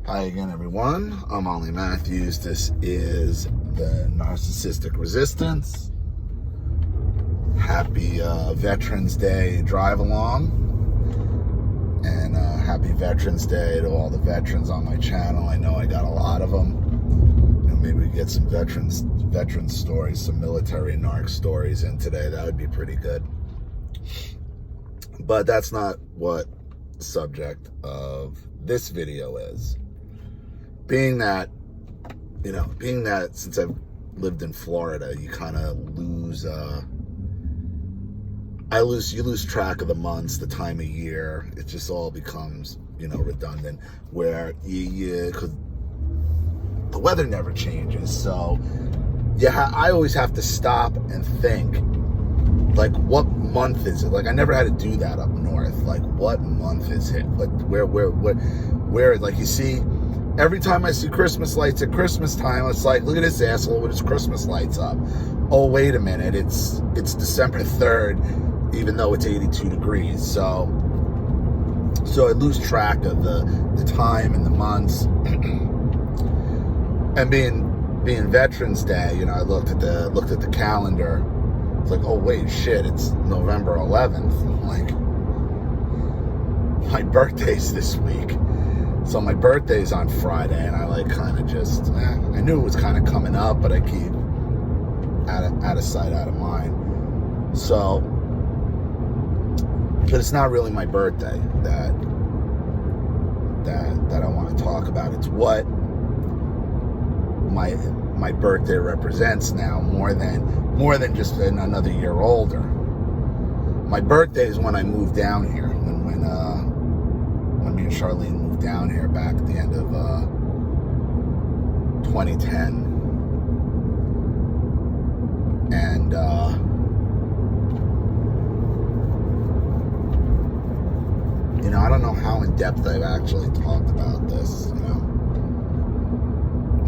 Hi again, everyone. I'm Ollie Matthews. This is the Narcissistic Resistance. Happy Veterans Day drive along. And happy Veterans Day to all the veterans on my channel. I know I got a lot of them. Maybe we get some veteran stories, some military narc stories in today. That would be pretty good. But that's not what the subject of this video is. Being that since I've lived in Florida, you kind of lose, you lose track of the months, the time of year. It just all becomes, redundant, where because the weather never changes. So I always have to stop and think, like, what month is it? Like, I never had to do that up north. Like, what month is it? Like, where, like, you see, every time I see Christmas lights at Christmas time, it's like, look at this asshole with his Christmas lights up. Oh, wait a minute, it's December 3rd, even though it's 82 degrees. So I lose track of the time and the months. And being Veterans Day, I looked at the calendar. It's like, oh wait, shit, it's November 11th. I'm like, my birthday's this week. So my birthday's on Friday, and I I knew it was kind of coming up, but I keep out of sight, out of mind. So, but it's not really my birthday that I want to talk about. It's what my birthday represents now, more than just another year older. My birthday is when I moved down here, when me and Charlene moved down here back at the end of 2010. And I don't know how in depth I've actually talked about this.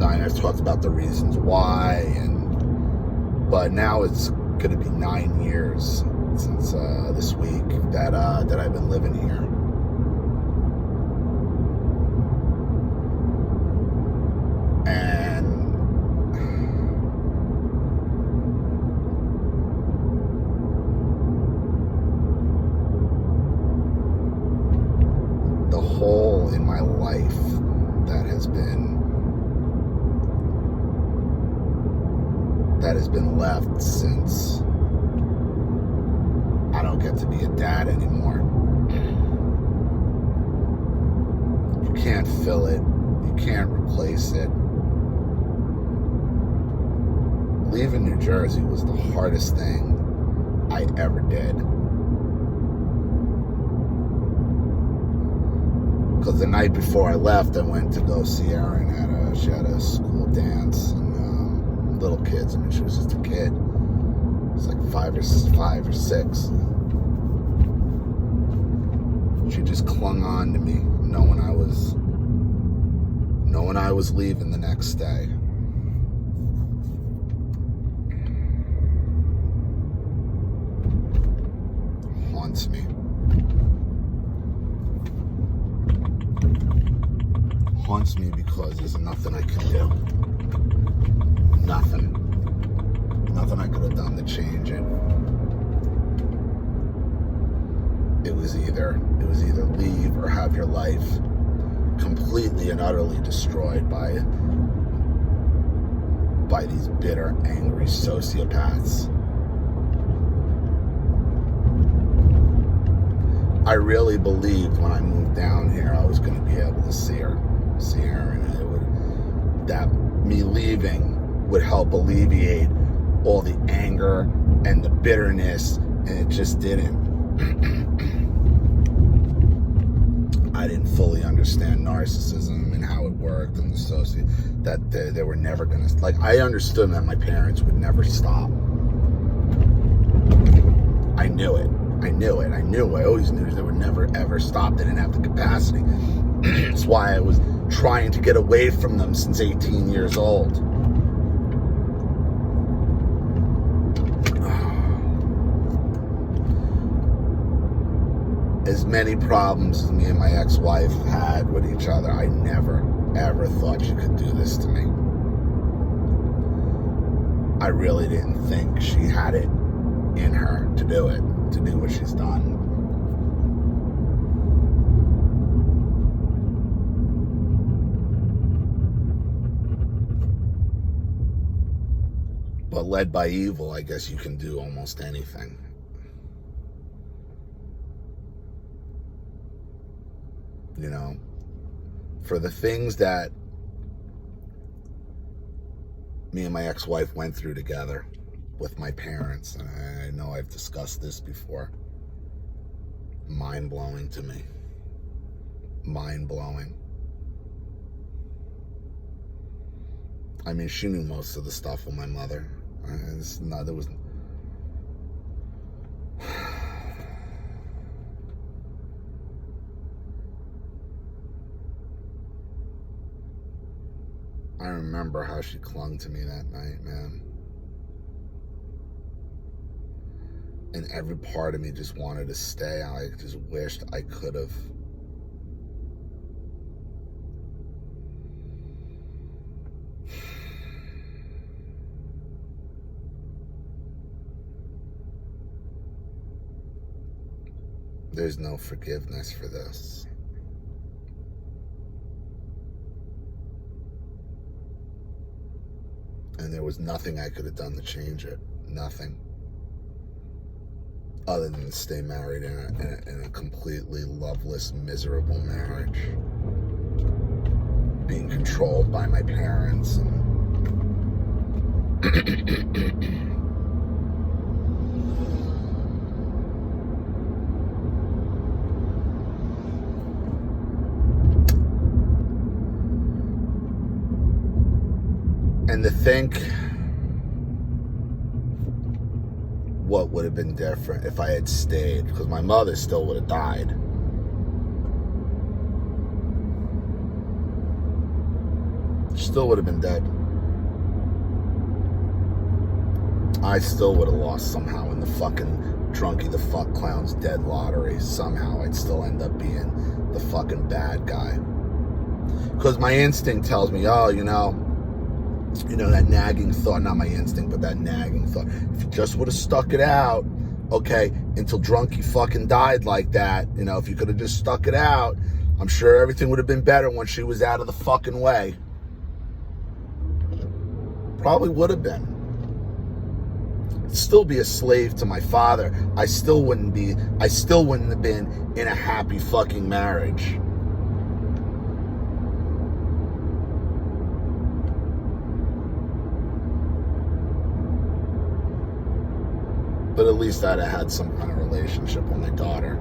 I've talked about the reasons why, but now it's going to be 9 years since this week that I've been living here. And the hole in my life that has been left since I don't get to be a dad anymore. You can't fill it. You can't replace it. Leaving New Jersey was the hardest thing I ever did. Because the night before I left, I went to go see Erin she had a school dance, and little kids. She was just a kid. It's like five or six. She just clung on to me, knowing I was leaving the next day. Haunts me. Haunts me because there's nothing I can do. Nothing I could have done to change it. It was either leave or have your life completely and utterly destroyed by these bitter, angry sociopaths. I really believed when I moved down here I was going to be able to see her, and that me leaving would help alleviate all the anger and the bitterness, and it just didn't. I didn't fully understand narcissism and how it worked, and that they were never gonna, I understood that my parents would never stop. I knew it. I always knew they would never ever stop. They didn't have the capacity. That's why I was trying to get away from them since 18 years old. As many problems as me and my ex-wife had with each other, I never ever thought she could do this to me. I really didn't think she had it in her to do it, to do what she's done. But led by evil, I guess you can do almost anything. You know, for the things that me and my ex-wife went through together with my parents, and I know I've discussed this before, mind-blowing to me. Mind-blowing. I mean, she knew most of the stuff with my mother. There was... I remember how she clung to me that night, man. And every part of me just wanted to stay. I just wished I could have. There's no forgiveness for this. And there was nothing I could have done to change it. Nothing. Other than stay married in a completely loveless, miserable marriage. Being controlled by my parents. And to think what would have been different if I had stayed, because my mother still would have died. She still would have been dead. I still would have lost somehow in the fucking drunky the fuck clown's dead lottery. Somehow I'd still end up being the fucking bad guy. Because my instinct tells me, oh, you know, that nagging thought, not my instinct, but that nagging thought. If you just would have stuck it out, okay, until Drunky fucking died like that, if you could have just stuck it out, I'm sure everything would have been better when she was out of the fucking way. Probably would have been. I'd still be a slave to my father. I still wouldn't have been in a happy fucking marriage. But at least I'd have had some kind of relationship with my daughter.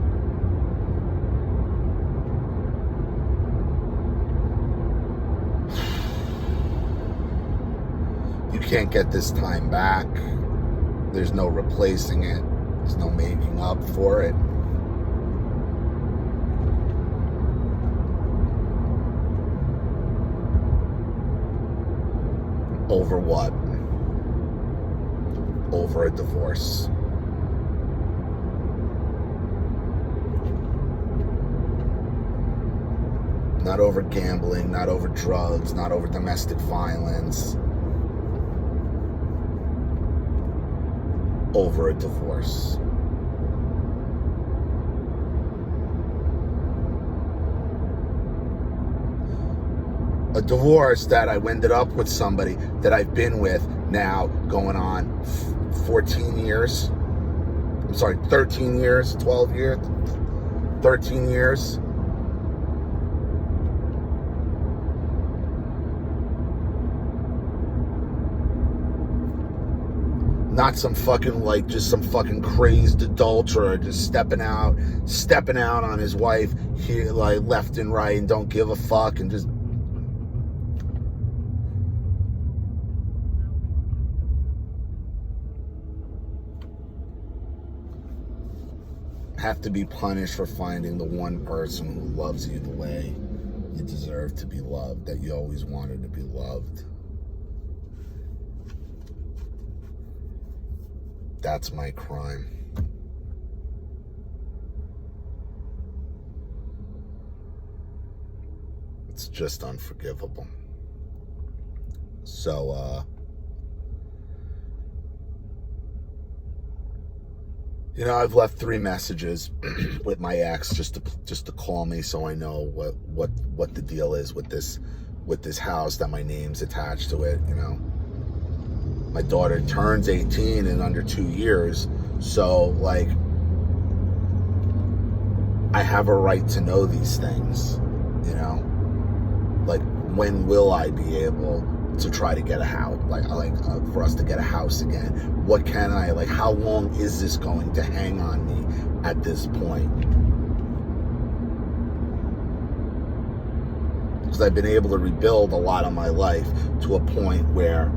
You can't get this time back. There's no replacing it. There's no making up for it. Over what? Over a divorce. Not over gambling, not over drugs, not over domestic violence. Over a divorce. A divorce that I ended up with somebody that I've been with now going on 14 years. I'm sorry, 13 years, 12 years, 13 years. Not some fucking, just some fucking crazed adulterer just stepping out on his wife here, left and right, and don't give a fuck, and just have to be punished for finding the one person who loves you the way you deserve to be loved, that you always wanted to be loved. That's my crime. It's just unforgivable. So, I've left 3 messages with my ex just to call me, so I know what the deal is with this house that my name's attached to it. My daughter turns 18 in under 2 years, so like I have a right to know these things. Like, when will I be able to try to get a house, for us to get a house again? What can I, how long is this going to hang on me at this point? Because I've been able to rebuild a lot of my life to a point where,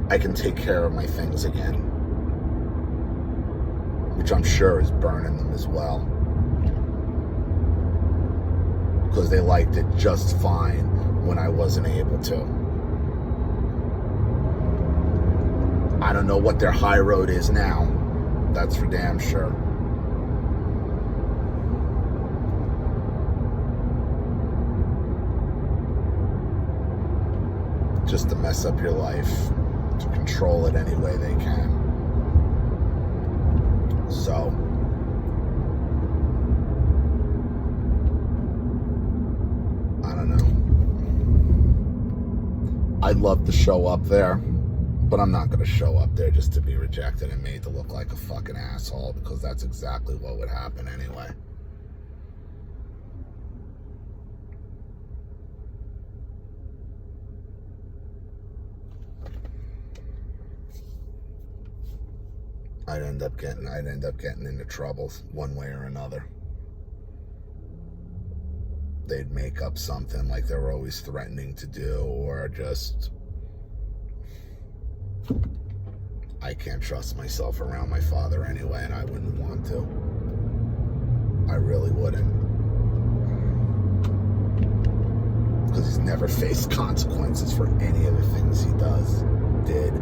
I can take care of my things again, which I'm sure is burning them as well. Because they liked it just fine when I wasn't able to. I don't know what their high road is now. That's for damn sure. Just to mess up your life, to control it any way they can. So, I don't know. I'd love to show up there, but I'm not going to show up there just to be rejected and made to look like a fucking asshole, because that's exactly what would happen anyway. I'd end up getting into trouble one way or another. They'd make up something like they were always threatening to do, or just, I can't trust myself around my father anyway, and I wouldn't want to. I really wouldn't. Because he's never faced consequences for any of the things he did,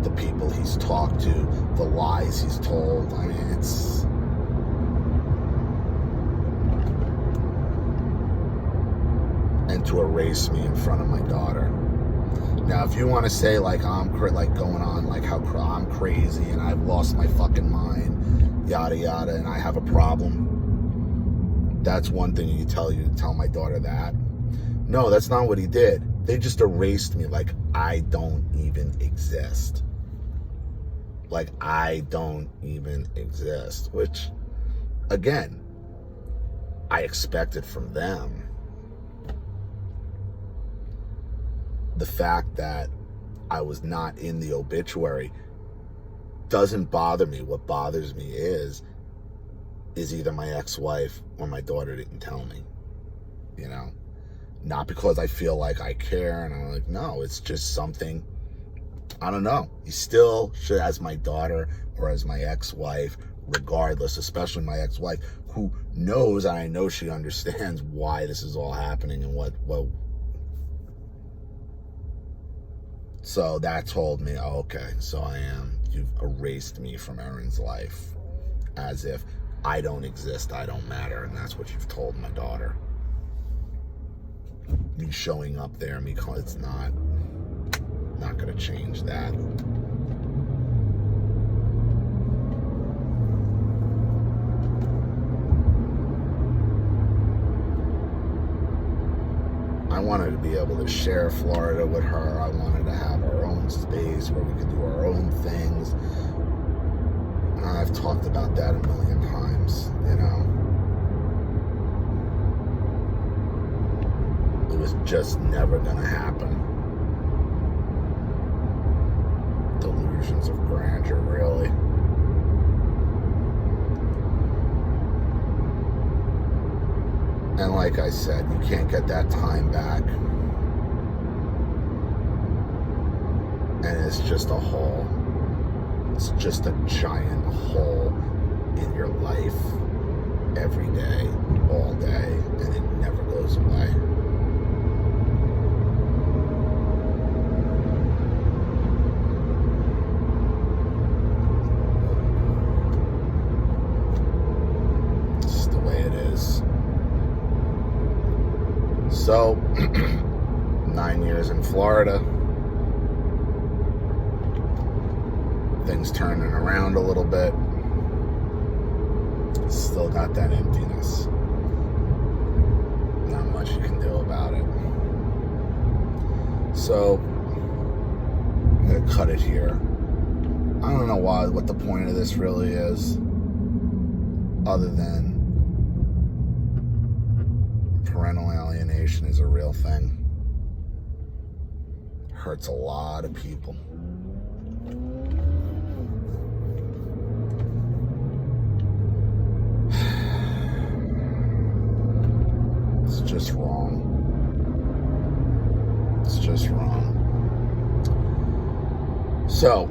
the people he's talked to, the lies he's told. I mean, it's... And to erase me in front of my daughter. Now, if you want to say I'm going on how I'm crazy and I've lost my fucking mind, yada yada, and I have a problem, that's one thing you tell my daughter that. No, that's not what he did. They just erased me like I don't even exist. Like I don't even exist, which, again, I expected from them. The fact that I was not in the obituary doesn't bother me. What bothers me is either my ex-wife or my daughter didn't tell me, Not because I feel like I care, and I'm like, no, it's just something, I don't know. You still should, as my daughter or as my ex-wife, regardless, especially my ex-wife, who knows, and I know she understands why this is all happening and what. So that told me, oh, okay, so you've erased me from Erin's life, as if I don't exist, I don't matter, and that's what you've told my daughter. Me showing up there, it's not going to change that. I wanted to be able to share Florida with her. I wanted to have our own space where we could do our own things. I've talked about that a million times, It was just never going to happen. Delusions of grandeur, really. And like I said, you can't get that time back. And it's just a hole. It's just a giant hole in your life every day, all day, and it never goes away. just the way it is. So, 9 years in Florida. Things turning around a little bit. Still got that emptiness. Not much you can do about it. So, I'm going to cut it here. I don't know what the point of this really is, other than parental alienation is a real thing. Hurts a lot of people. It's just wrong. It's just wrong. So,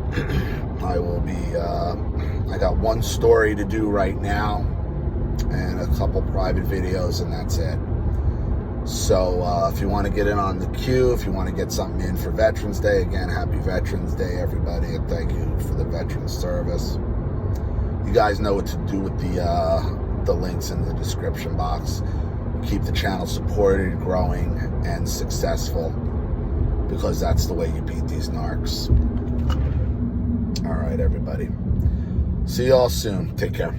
I will be, I got one story to do right now, and a couple private videos, and that's it. So, if you want to get in on the queue, if you want to get something in for Veterans Day, again, happy Veterans Day, everybody, and thank you for the veterans service. You guys know what to do with the links in the description box. Keep the channel supported, growing, and successful, because that's the way you beat these narcs. All right, everybody. See you all soon. Take care.